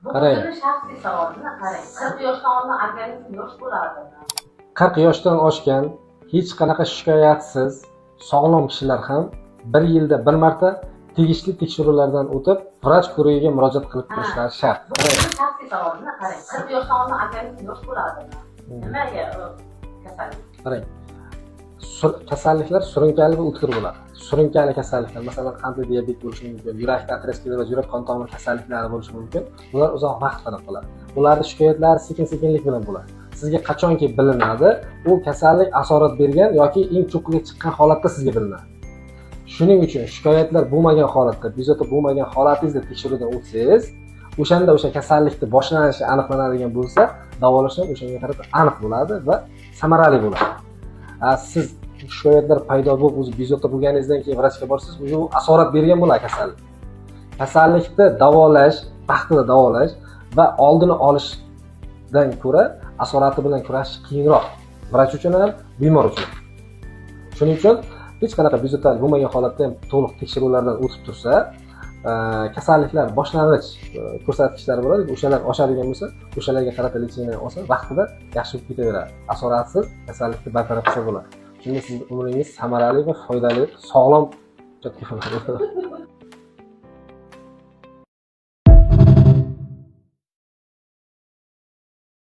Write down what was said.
Bu qarang, o'zini shaxsiy savolini qarang. 40 yoshdan oldin organizm yosh bo'ladi. 40 yoshdan oshgan hech qanaqa shikoyatsiz sog'lom kishilar ham 1 yilda bir marta tegishli tekshiruvlardan o'tib, vrach ko'rigiga murojaat qilib turishlari shart. Bu o'zini shaxsiy savolini qarang. 40 yoshdan oldin organizm yosh bo'ladi. Nimaga kasallik? Qarang, kasalliklar surunkali va o'tkir bo'ladi. Surunkali kasalliklar, masalan, qandli diabet bo'lishi mumkin, yurak ateroskleroz va yurak qon tomir kasalliklari bo'lishi mumkin. Bular uzoq vaqt talab qiladi. Ularning shikoyatlari sekin-sekinlik bilan bo'ladi. Sizga qachonki bilinadi, u kasallik asorat bergan yoki eng cho'qqiga chiqqan holatda sizga bilinadi. Shuning uchun shikoyatlar bo'lmagan holatda, bezovta bo'lmagan holatingizda tekshiruvdan o'tsangiz, o'shanda o'sha kasallikni boshlanishi aniqlanadigan bo'lsa, davolash ham o'shanga qarab aniq bo'ladi va samarali bo'ladi. Siz shikoyatlar paydo bo'lib, o'zi bezovta bo'lganingizdan keyin vrachga borsangiz, u asorat bergan bo'ladi kasallik. Kasallikni davolash, vaqtida davolash va oldini olishdan ko'ra asorati bilan kurashish qiyinroq. Vrach uchun ham, bemor uchun. Shuning uchun hech qanaqa bezovta bo'lmagan holatda ham to'liq tekshiruvlardan o'tib tursa, kasalliklar boshlang'ich ko'rsatkichlari bo'ladi, o'shalar oshadigan bo'lsa, o'shalarga qarata lecheniya olsa, vaqtida yaxshi bo'lib ketaveradi. Asoratsiz kasallikni bartaraf qilsa bo'ladi. Shunda sizning umringiz samarali va foydali, sog'lom o'tadi.